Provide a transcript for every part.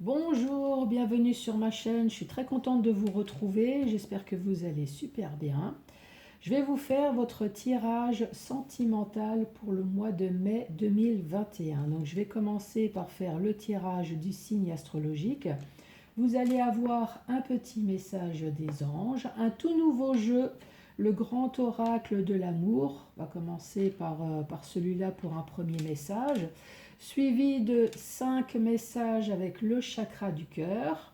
Bonjour, bienvenue sur ma chaîne. Je suis très contente de vous retrouver. J'espère que vous allez super bien. Je vais vous faire votre tirage sentimental pour le mois de mai 2021. Donc je vais commencer par faire le tirage du signe astrologique. Vous allez avoir un petit message des anges, un tout nouveau jeu, le grand oracle de l'amour. On va commencer par celui-là pour un premier message, suivi de 5 messages avec le chakra du cœur.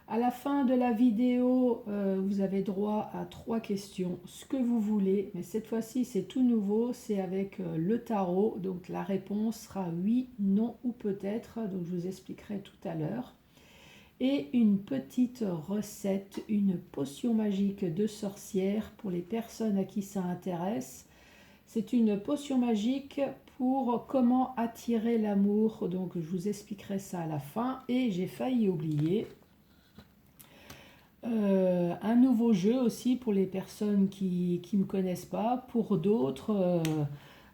À la fin de la vidéo, vous avez droit à 3 questions, ce que vous voulez, mais cette fois-ci c'est tout nouveau, c'est avec le tarot, donc la réponse sera oui, non ou peut-être, donc je vous expliquerai tout à l'heure. Et une petite recette, une potion magique de sorcière pour les personnes à qui ça intéresse. C'est une potion magique pour comment attirer l'amour, donc je vous expliquerai ça à la fin. Et j'ai failli oublier un nouveau jeu aussi pour les personnes qui ne me connaissent pas. Pour d'autres,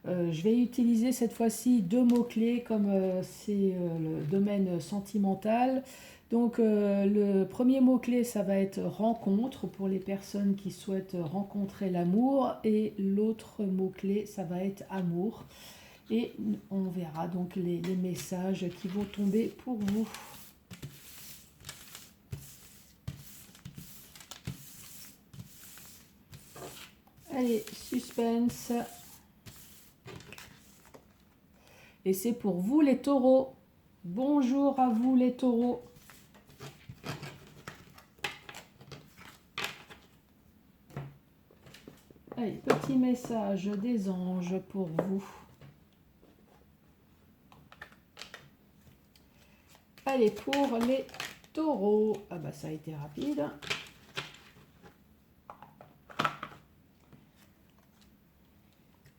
je vais utiliser cette fois-ci 2 mots-clés comme c'est le domaine sentimental. Donc le premier mot-clé, ça va être rencontre pour les personnes qui souhaitent rencontrer l'amour. Et l'autre mot-clé, ça va être amour. Et on verra donc les messages qui vont tomber pour vous. Allez, suspense. Et c'est pour vous les taureaux. Bonjour à vous les taureaux. Allez, petit message des anges pour vous. Allez, pour les taureaux. Ah bah ça a été rapide.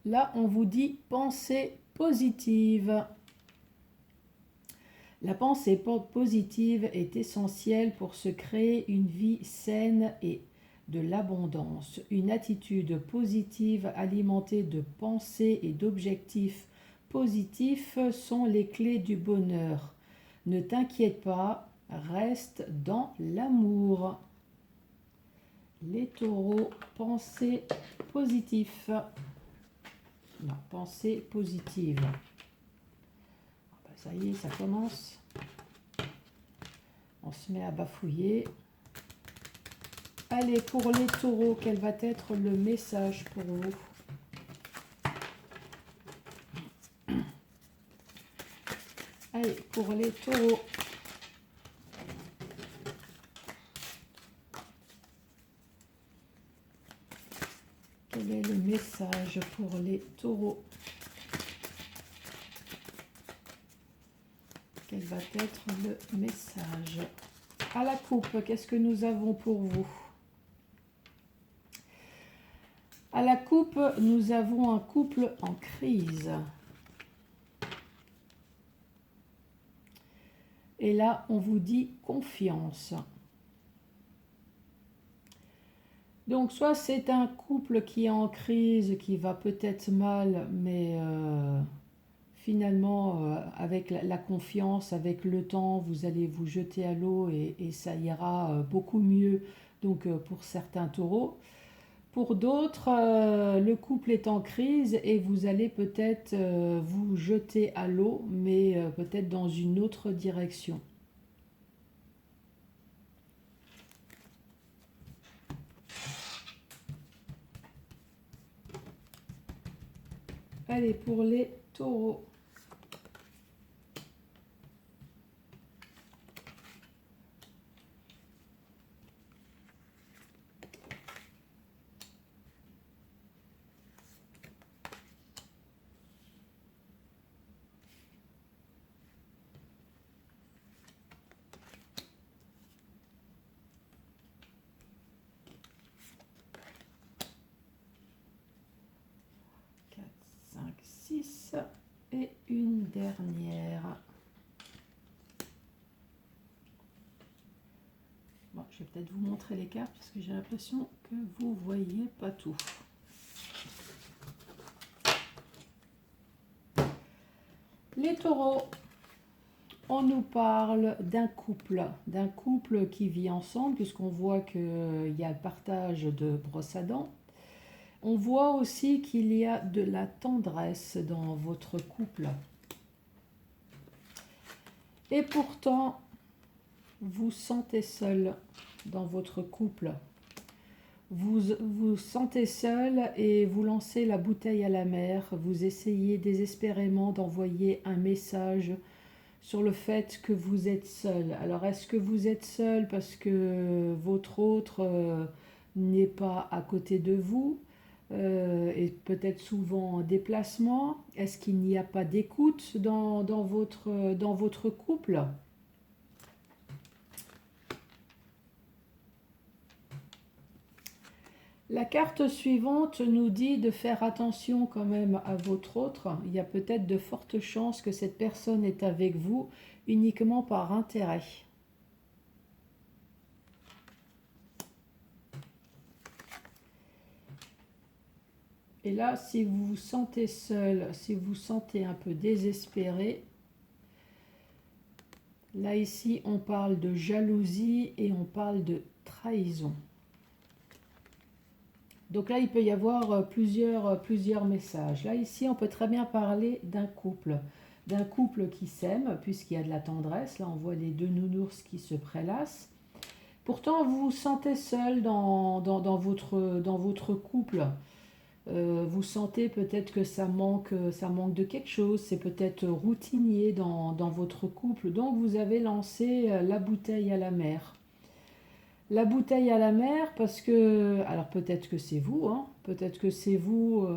Là, on vous dit pensée positive. La pensée positive est essentielle pour se créer une vie saine et de l'abondance. Une attitude positive alimentée de pensées et d'objectifs positifs sont les clés du bonheur. Ne t'inquiète pas, reste dans l'amour. Les taureaux, pensée positive. Non, pensée positive. Ça y est, ça commence. On se met à bafouiller. Allez, pour les taureaux, quel va être le message pour vous? Allez, pour les taureaux. Quel est le message pour les taureaux? Quel va être le message? À la coupe, qu'est-ce que nous avons pour vous? À la coupe, nous avons un couple en crise. Et là, on vous dit confiance. Donc, soit c'est un couple qui est en crise, qui va peut-être mal, mais finalement, avec la confiance, avec le temps, vous allez vous jeter à l'eau et ça ira beaucoup mieux. Donc, pour certains taureaux. Pour d'autres, le couple est en crise et vous allez peut-être vous jeter à l'eau, mais peut-être dans une autre direction. Allez, pour les taureaux. Et une dernière. Bon, je vais peut-être vous montrer les cartes parce que j'ai l'impression que vous voyez pas tout. Les taureaux, on on nous parle d'un couple qui vit ensemble, puisqu'on voit qu'il y a le partage de brosse à dents. On voit aussi qu'il y a de la tendresse dans votre couple. Et pourtant, vous sentez seul dans votre couple. Vous vous sentez seul et vous lancez la bouteille à la mer. Vous essayez désespérément d'envoyer un message sur le fait que vous êtes seul. Alors, est-ce que vous êtes seul parce que votre autre n'est pas à côté de vous et peut-être souvent en déplacement? Est-ce qu'il n'y a pas d'écoute dans votre couple? La carte suivante nous dit de faire attention quand même à votre autre. Il y a peut-être de fortes chances que cette personne est avec vous uniquement par intérêt. Et là, si vous vous sentez seul, si vous vous sentez un peu désespéré, là ici on parle de jalousie et on parle de trahison. Donc là, il peut y avoir plusieurs messages. Là, ici, on peut très bien parler d'un couple qui s'aime, puisqu'il y a de la tendresse. Là, on voit les deux nounours qui se prélassent. Pourtant, vous vous sentez seul dans votre couple. Vous sentez peut-être que ça manque de quelque chose. C'est peut-être routinier dans votre couple. Donc, vous avez lancé la bouteille à la mer. La bouteille à la mer parce que, alors peut-être que c'est vous, hein, peut-être que c'est vous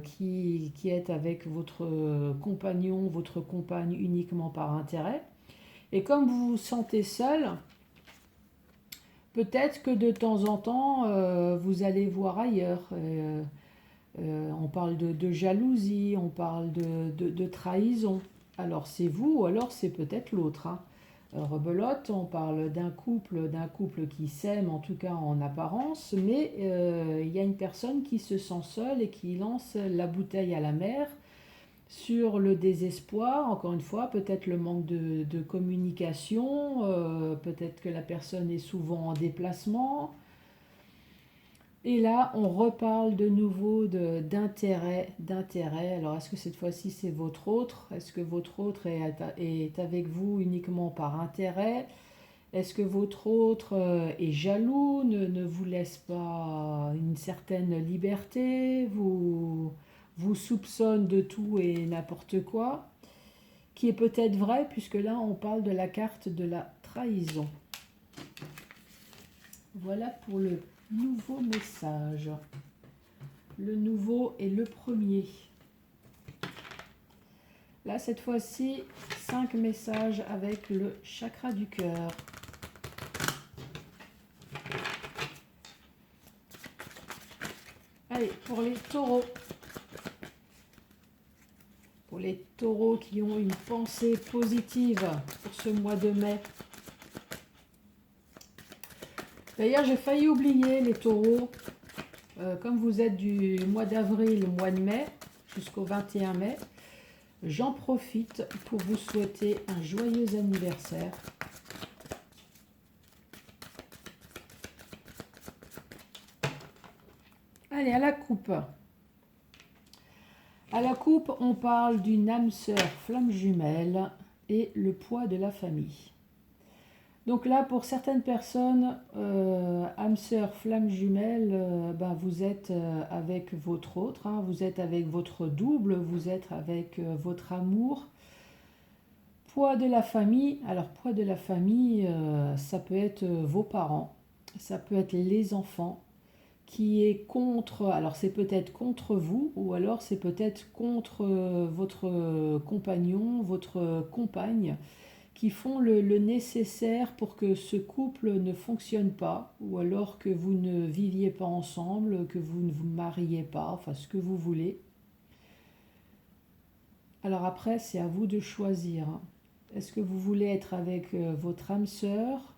qui êtes avec votre compagnon, votre compagne uniquement par intérêt. Et comme vous vous sentez seul, peut-être que de temps en temps, vous allez voir ailleurs. On parle de jalousie, on parle de trahison. Alors c'est vous ou alors c'est peut-être l'autre, hein. Rebelote, on parle d'un couple qui s'aime, en tout cas en apparence, mais il y a une personne qui se sent seule et qui lance la bouteille à la mer sur le désespoir, encore une fois, peut-être le manque de communication, peut-être que la personne est souvent en déplacement. Et là, on reparle de nouveau d'intérêt. Alors, est-ce que cette fois-ci, c'est votre autre? Est-ce que votre autre est avec vous uniquement par intérêt? Est-ce que votre autre est jaloux, ne vous laisse pas une certaine liberté, vous soupçonne de tout et n'importe quoi? Qui est peut-être vrai, puisque là, on parle de la carte de la trahison. Voilà pour le nouveau message. Le nouveau est le premier. Là, cette fois-ci, 5 messages avec le chakra du cœur. Allez, pour les taureaux. Pour les taureaux qui ont une pensée positive pour ce mois de mai. D'ailleurs, j'ai failli oublier les taureaux. Comme vous êtes du mois d'avril au mois de mai, jusqu'au 21 mai, j'en profite pour vous souhaiter un joyeux anniversaire. Allez, à la coupe. À la coupe, on parle d'une âme sœur flamme jumelle et le poids de la famille. Donc là, pour certaines personnes, âme sœur, flamme jumelle, vous êtes avec votre autre, hein, vous êtes avec votre double, vous êtes avec votre amour. Poids de la famille, alors poids de la famille, ça peut être vos parents, ça peut être les enfants qui est contre, alors c'est peut-être contre vous ou alors c'est peut-être contre votre compagnon, votre compagne, qui font le nécessaire pour que ce couple ne fonctionne pas, ou alors que vous ne viviez pas ensemble, que vous ne vous mariez pas, enfin ce que vous voulez. Alors après, c'est à vous de choisir. Est-ce que vous voulez être avec votre âme sœur?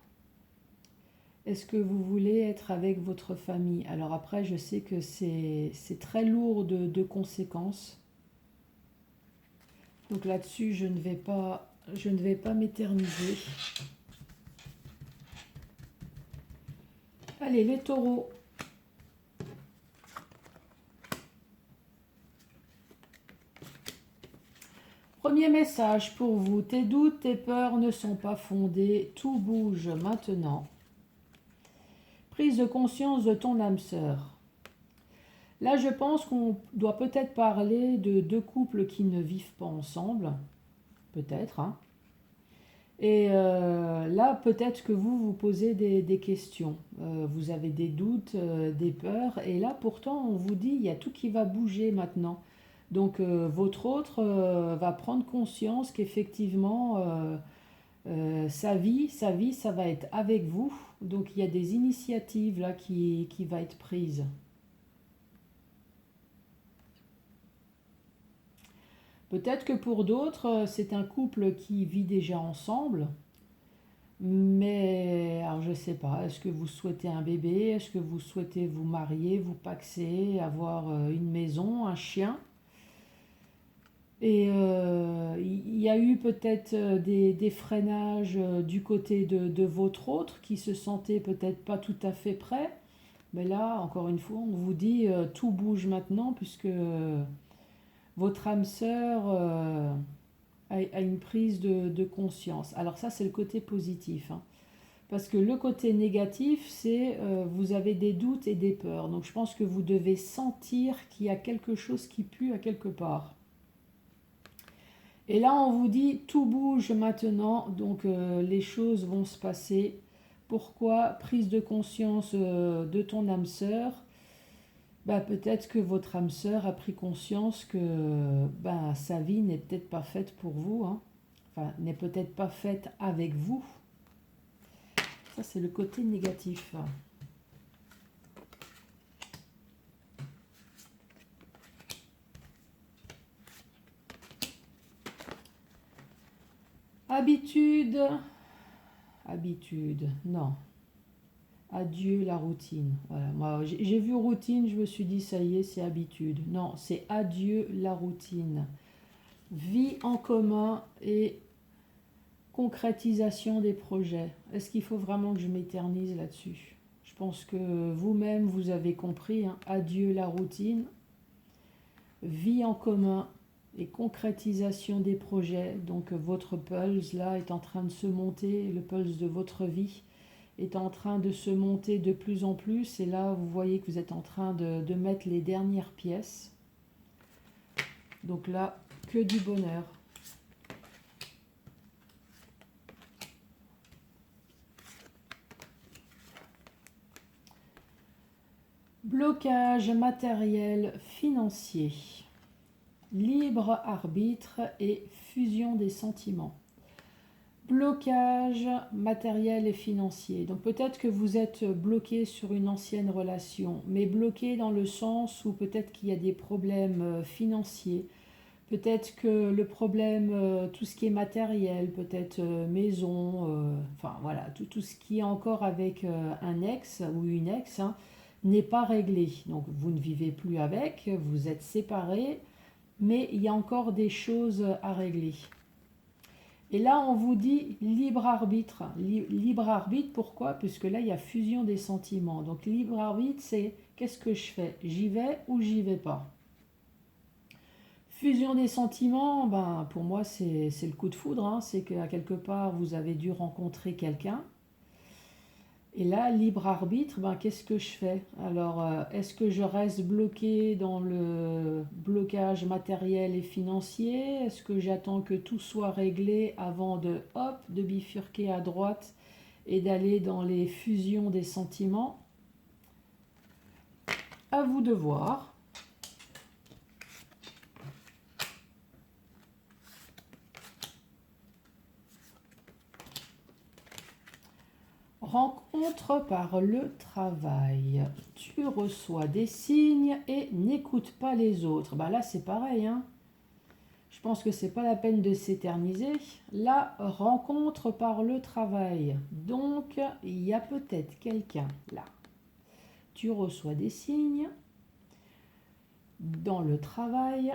Est-ce que vous voulez être avec votre famille? Alors après, je sais que c'est très lourd de conséquences. Donc là-dessus, je ne vais pas Je ne vais pas m'éterniser. Allez, les taureaux. Premier message pour vous. Tes doutes, tes peurs ne sont pas fondés. Tout bouge maintenant. Prise de conscience de ton âme sœur. Là, je pense qu'on doit peut-être parler de deux couples qui ne vivent pas ensemble. Peut-être, hein. Et là, peut-être que vous vous posez des questions. Vous avez des doutes, des peurs. Et là, pourtant, on vous dit, il y a tout qui va bouger maintenant. Donc, votre autre va prendre conscience qu'effectivement, sa vie, ça va être avec vous. Donc, il y a des initiatives là qui va être prises. Peut-être que pour d'autres, c'est un couple qui vit déjà ensemble. Mais alors je sais pas, est-ce que vous souhaitez un bébé? Est-ce que vous souhaitez vous marier, vous paxer, avoir une maison, un chien? Et il y a eu peut-être des freinages du côté de votre autre qui se sentait peut-être pas tout à fait prêt. Mais là, encore une fois, on vous dit tout bouge maintenant puisque votre âme sœur a une prise de conscience. Alors ça, c'est le côté positif, hein. Parce que le côté négatif, c'est vous avez des doutes et des peurs. Donc je pense que vous devez sentir qu'il y a quelque chose qui pue à quelque part. Et là, on vous dit, tout bouge maintenant, donc les choses vont se passer. Pourquoi? Prise de conscience de ton âme sœur. Bah, peut-être que votre âme sœur a pris conscience que bah, sa vie n'est peut-être pas faite pour vous, hein. Enfin, n'est peut-être pas faite avec vous. Ça, c'est le côté négatif. Habitude. Habitude, non. Adieu la routine. Voilà. Moi, j'ai vu routine, je me suis dit, ça y est, c'est habitude. Non, c'est adieu la routine. Vie en commun et concrétisation des projets. Est-ce qu'il faut vraiment que je m'éternise là-dessus? Je pense que vous-même, vous avez compris, hein. Adieu la routine. Vie en commun et concrétisation des projets. Donc votre pulse là est en train de se monter, le pulse de votre vie est en train de se monter de plus en plus. Et là, vous voyez que vous êtes en train de mettre les dernières pièces. Donc là, que du bonheur. Blocage matériel financier. Libre arbitre et fusion des sentiments. Blocage matériel et financier. Donc peut-être que vous êtes bloqué sur une ancienne relation, mais bloqué dans le sens où peut-être qu'il y a des problèmes financiers. Peut-être que le problème, tout ce qui est matériel, peut-être maison, enfin voilà, tout ce qui est encore avec un ex ou une ex, hein, n'est pas réglé. Donc vous ne vivez plus avec, vous êtes séparés, mais il y a encore des choses à régler. Et là, on vous dit libre arbitre. Libre arbitre, pourquoi? Puisque là, il y a fusion des sentiments. Donc libre arbitre, c'est qu'est-ce que je fais? J'y vais ou j'y vais pas? Fusion des sentiments, ben, pour moi, c'est le coup de foudre, hein. C'est qu'à quelque part, vous avez dû rencontrer quelqu'un. Et là, libre arbitre, ben, qu'est-ce que je fais? Alors, est-ce que je reste bloqué dans le blocage matériel et financier? Est-ce que j'attends que tout soit réglé avant de bifurquer à droite et d'aller dans les fusions des sentiments? À vous de voir. Rencontre par le travail. Tu reçois des signes et n'écoute pas les autres. Ben là, c'est pareil, hein. Je pense que c'est pas la peine de s'éterniser. La rencontre par le travail. Donc, il y a peut-être quelqu'un là. Tu reçois des signes dans le travail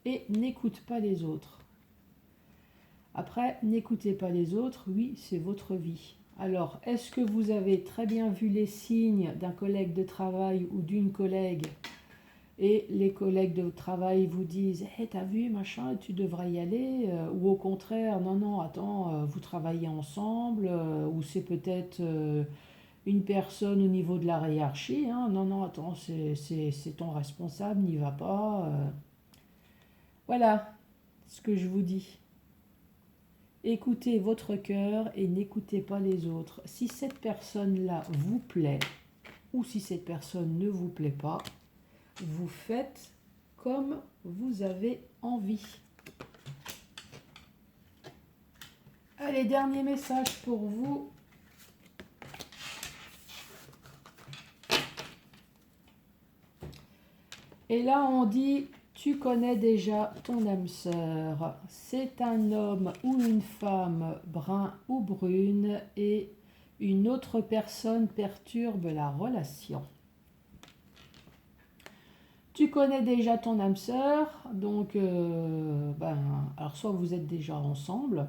et n'écoute pas les autres. Après, n'écoutez pas les autres, oui, c'est votre vie. Alors, est-ce que vous avez très bien vu les signes d'un collègue de travail ou d'une collègue et les collègues de travail vous disent hey, t'as vu, machin, tu devrais y aller ou au contraire, non, non, attends, vous travaillez ensemble ou c'est peut-être une personne au niveau de la hiérarchie, hein, non, non, attends, c'est ton responsable, n'y va pas. Voilà ce que je vous dis. Écoutez votre cœur et n'écoutez pas les autres. Si cette personne-là vous plaît ou si cette personne ne vous plaît pas, vous faites comme vous avez envie. Allez, dernier message pour vous. Et là, on dit, tu connais déjà ton âme sœur. C'est un homme ou une femme brun ou brune et une autre personne perturbe la relation. Tu connais déjà ton âme sœur, donc alors soit vous êtes déjà ensemble,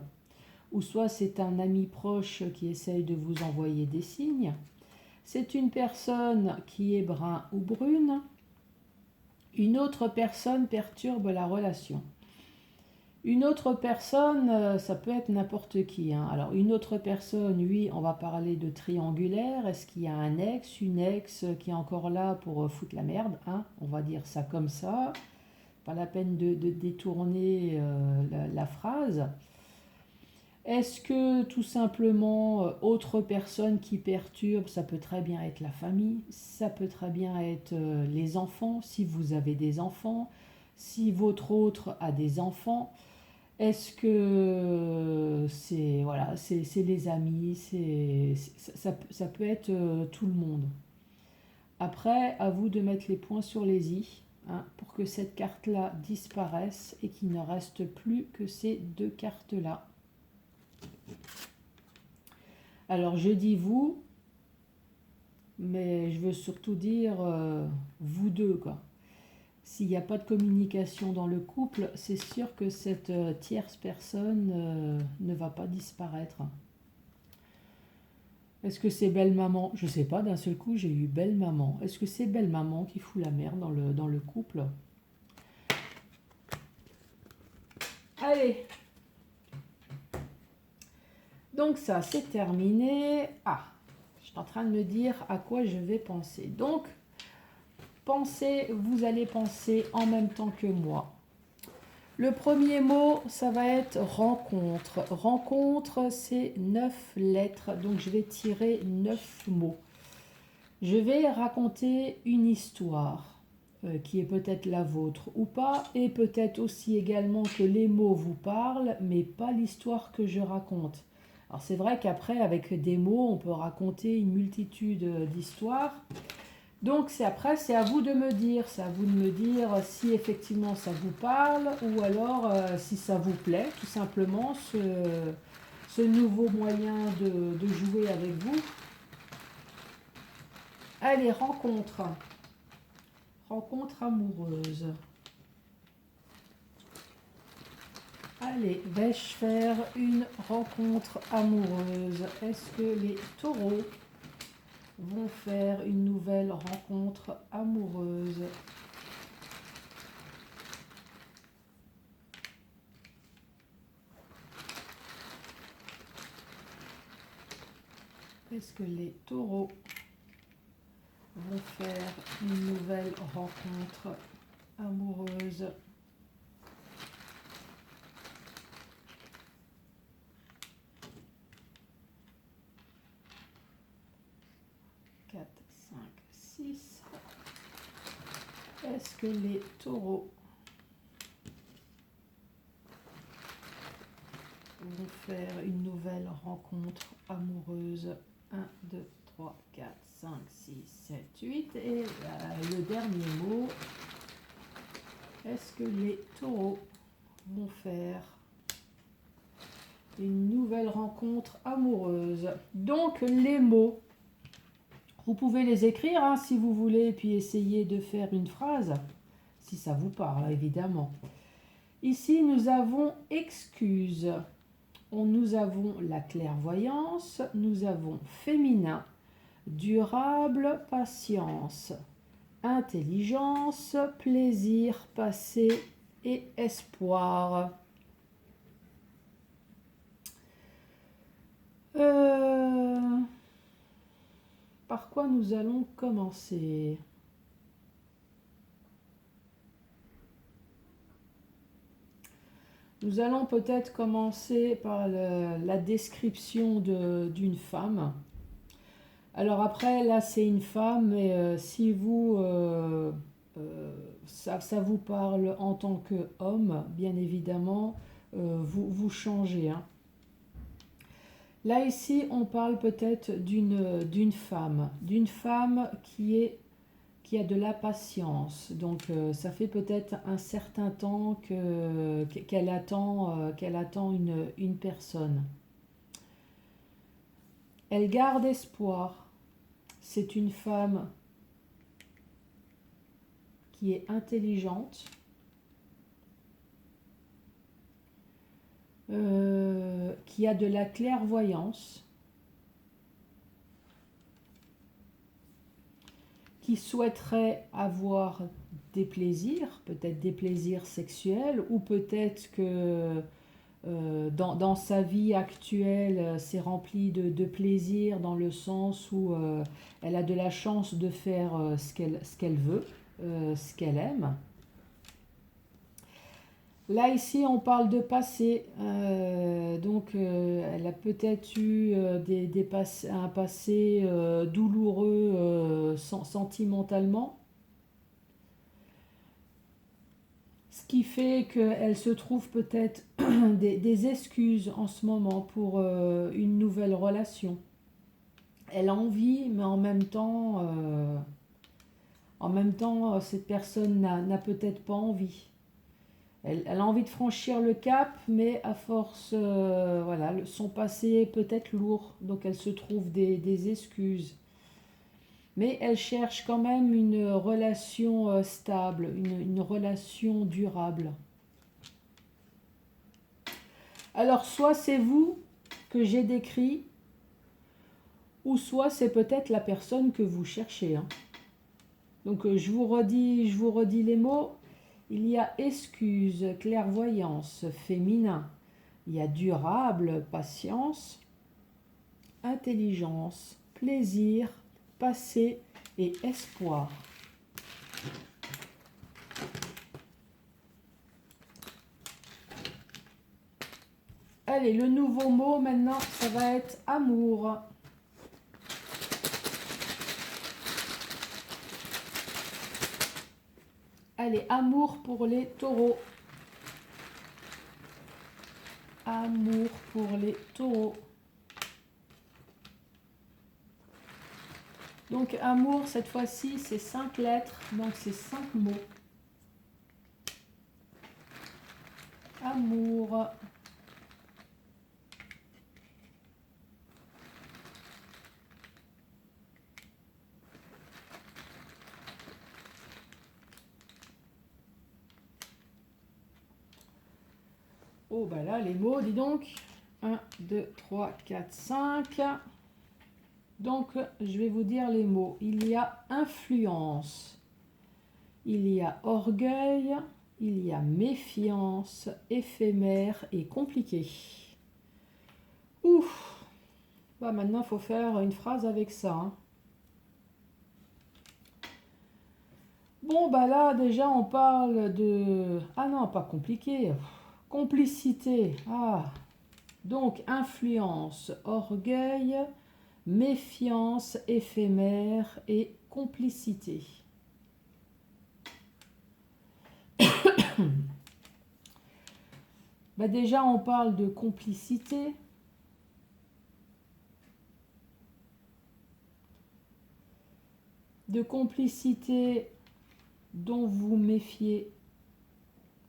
ou soit c'est un ami proche qui essaye de vous envoyer des signes. C'est une personne qui est brun ou brune. Une autre personne perturbe la relation. Une autre personne, ça peut être n'importe qui, hein. Alors une autre personne, oui, on va parler de triangulaire. Est-ce qu'il y a un ex, une ex qui est encore là pour foutre la merde, hein? On va dire ça comme ça. Pas la peine de détourner la phrase. Est-ce que tout simplement, autre personne qui perturbe, ça peut très bien être la famille, ça peut très bien être les enfants, si vous avez des enfants, si votre autre a des enfants. Est-ce que c'est voilà, c'est les amis, ça peut être tout le monde. Après, à vous de mettre les points sur les i, hein, pour que cette carte-là disparaisse et qu'il ne reste plus que ces deux cartes-là. Alors je dis vous, mais je veux surtout dire vous deux, quoi. S'il n'y a pas de communication dans le couple, c'est sûr que cette tierce personne ne va pas disparaître. Est-ce que c'est belle maman? Je sais pas, d'un seul coup j'ai eu belle maman. Est-ce que c'est belle maman qui fout la merde dans le couple? Allez. Donc ça, c'est terminé. Ah, je suis en train de me dire à quoi je vais penser. Donc, vous allez penser en même temps que moi. Le premier mot, ça va être rencontre. Rencontre, c'est 9 lettres, donc je vais tirer 9 mots. Je vais raconter une histoire qui est peut-être la vôtre ou pas, et peut-être aussi également que les mots vous parlent, mais pas l'histoire que je raconte. Alors c'est vrai qu'après, avec des mots, on peut raconter une multitude d'histoires. Donc c'est à vous de me dire, c'est à vous de me dire si effectivement ça vous parle ou alors si ça vous plaît, tout simplement, ce nouveau moyen de jouer avec vous. Allez, rencontre. Rencontre amoureuse. Allez, vais-je faire une rencontre amoureuse? Est-ce que les taureaux vont faire une nouvelle rencontre amoureuse? Est-ce que les taureaux vont faire une nouvelle rencontre amoureuse? Est-ce que les taureaux vont faire une nouvelle rencontre amoureuse? 1, 2, 3, 4, 5, 6, 7, 8. Et le dernier mot. Est-ce que les taureaux vont faire une nouvelle rencontre amoureuse? Donc les mots, vous pouvez les écrire hein, si vous voulez, puis essayer de faire une phrase, si ça vous parle évidemment. Ici nous avons excuse. nous avons la clairvoyance, nous avons féminin, durable, patience, intelligence, plaisir, passé et espoir. Par quoi nous allons commencer ? Nous allons peut-être commencer par la description d'une femme. Alors après, là, c'est une femme, mais si vous, ça vous parle en tant qu'homme, bien évidemment, vous changez. Hein. Là, ici, on parle peut-être d'une femme qui a de la patience. Donc, ça fait peut-être un certain temps qu'elle attend une personne. Elle garde espoir. C'est une femme qui est intelligente, qui a de la clairvoyance, qui souhaiterait avoir des plaisirs, peut-être des plaisirs sexuels, ou peut-être que dans sa vie actuelle, c'est rempli de plaisir dans le sens où elle a de la chance de faire ce qu'elle veut, ce qu'elle aime. Là, ici, on parle de passé. Donc, elle a peut-être eu un passé douloureux sentimentalement. Ce qui fait qu'elle se trouve peut-être des excuses en ce moment pour une nouvelle relation. Elle a envie, mais en même temps, cette personne n'a peut-être pas envie. Elle a envie de franchir le cap, mais à force, voilà, son passé est peut-être lourd, donc elle se trouve des excuses. Mais elle cherche quand même une relation stable, une relation durable. Alors, soit c'est vous que j'ai décrit, ou soit c'est peut-être la personne que vous cherchez. Hein. Donc, je vous redis les mots. Il y a excuse, clairvoyance, féminin. Il y a durable, patience, intelligence, plaisir, passé et espoir. Allez, le nouveau mot maintenant, ça va être amour. Allez, amour pour les taureaux. Amour pour les taureaux. Donc, amour, cette fois-ci, c'est 5 lettres, donc c'est 5 mots. Amour. Oh, bah là, les mots, dis donc. 1, 2, 3, 4, 5. Donc, je vais vous dire les mots. Il y a influence. Il y a orgueil. Il y a méfiance, éphémère et compliqué. Ouf. Bah maintenant, il faut faire une phrase avec ça. Hein. Bon, bah là, déjà, on parle de... Ah non, pas compliqué. Complicité. Ah. Donc, influence, orgueil, méfiance, éphémère et complicité. Bah déjà, on parle de complicité. De complicité dont vous méfiez,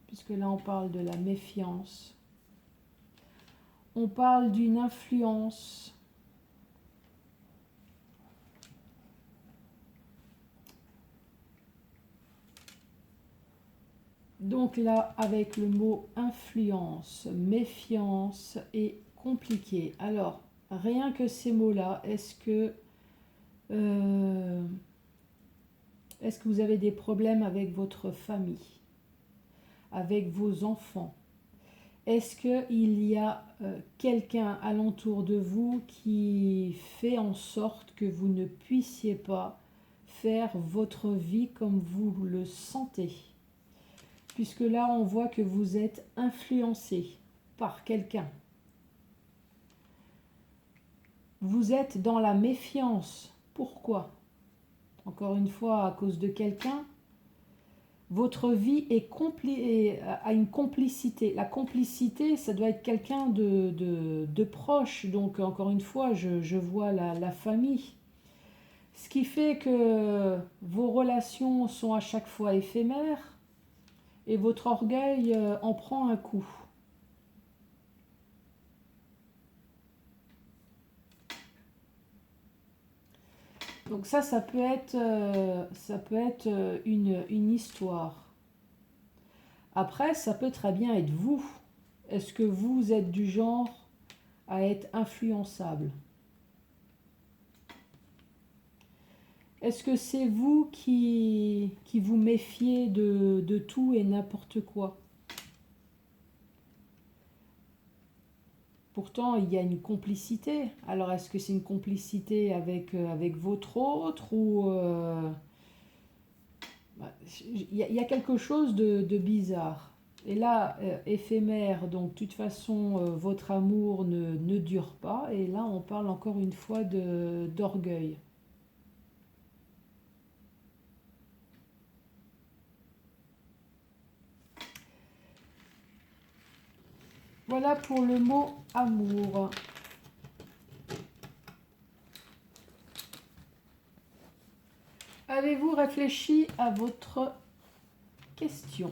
puisque là on parle de la méfiance. On parle d'une influence. Donc là, avec le mot influence, méfiance et compliqué. Alors, rien que ces mots-là, euh, est-ce que vous avez des problèmes avec votre famille, avec vos enfants? Est-ce qu'il y a quelqu'un alentour de vous qui fait en sorte que vous ne puissiez pas faire votre vie comme vous le sentez? Puisque là, on voit que vous êtes influencé par quelqu'un. Vous êtes dans la méfiance. Pourquoi? Encore une fois, à cause de quelqu'un. Votre vie a une complicité. La complicité, ça doit être quelqu'un de proche. Donc, encore une fois, je vois la famille. Ce qui fait que vos relations sont à chaque fois éphémères et votre orgueil en prend un coup. Donc ça peut être une histoire. Après, ça peut très bien être vous. Est-ce que vous êtes du genre à être influençable? Est-ce que c'est vous qui vous méfiez de tout et n'importe quoi? Pourtant, il y a une complicité. Alors, est-ce que c'est une complicité avec votre autre ou... il y a quelque chose de bizarre. Et là, éphémère, donc de toute façon, votre amour ne dure pas. Et là, on parle encore une fois d'orgueil. Voilà pour le mot amour. Avez-vous réfléchi à votre question?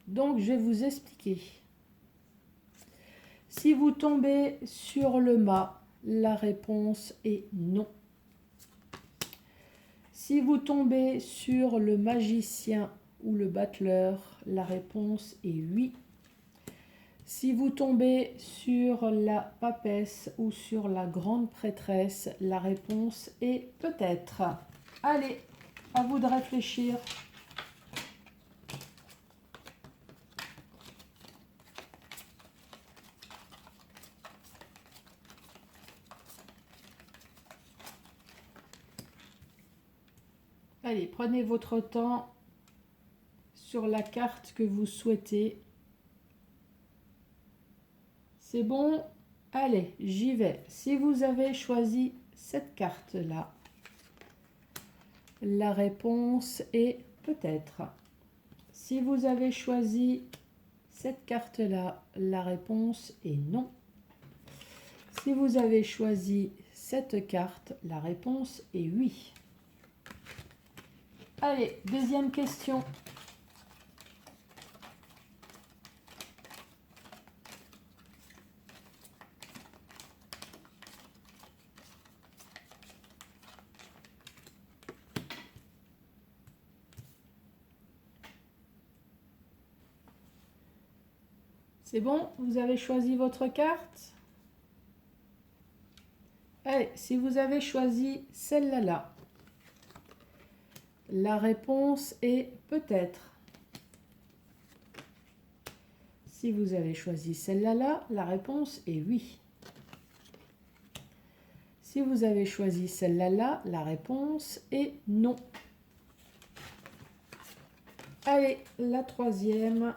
Donc, je vais vous expliquer. Si vous tombez sur le mât, la réponse est non. Si vous tombez sur le magicien ou le battleur, la réponse est oui. Si vous tombez sur la papesse ou sur la grande prêtresse, la réponse est peut-être. Allez, à vous de réfléchir. Allez, prenez votre temps sur la carte que vous souhaitez. C'est bon? Allez, j'y vais. Si vous avez choisi cette carte-là, la réponse est peut-être. Si vous avez choisi cette carte-là, la réponse est non. Si vous avez choisi cette carte, la réponse est oui. Allez, deuxième question. C'est bon? Vous avez choisi votre carte? Allez, si vous avez choisi celle-là, la réponse est peut-être. Si vous avez choisi celle-là, la réponse est oui. Si vous avez choisi celle-là, la réponse est non. Allez, la troisième.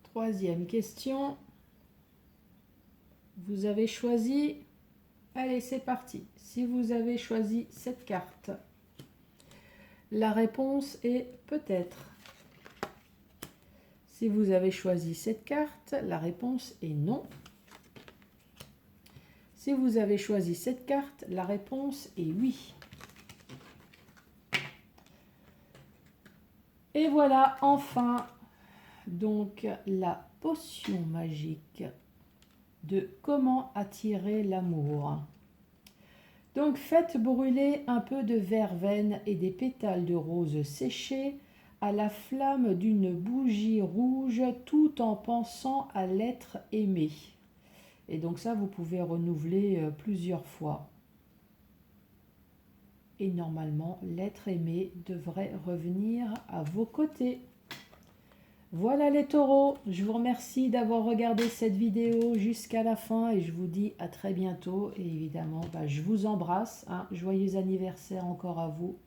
Troisième question. Vous avez choisi... Allez, c'est parti. Si vous avez choisi cette carte, la réponse est peut-être. Si vous avez choisi cette carte, la réponse est non. Si vous avez choisi cette carte, la réponse est oui. Et voilà, enfin, donc la potion magique de comment attirer l'amour. Donc faites brûler un peu de verveine et des pétales de rose séchés à la flamme d'une bougie rouge tout en pensant à l'être aimé. Et donc ça, vous pouvez renouveler plusieurs fois. Et normalement, l'être aimé devrait revenir à vos côtés. Voilà les taureaux, je vous remercie d'avoir regardé cette vidéo jusqu'à la fin et je vous dis à très bientôt. Et évidemment, je vous embrasse. Joyeux anniversaire encore à vous.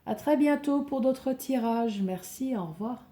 À très bientôt pour d'autres tirages. Merci, au revoir.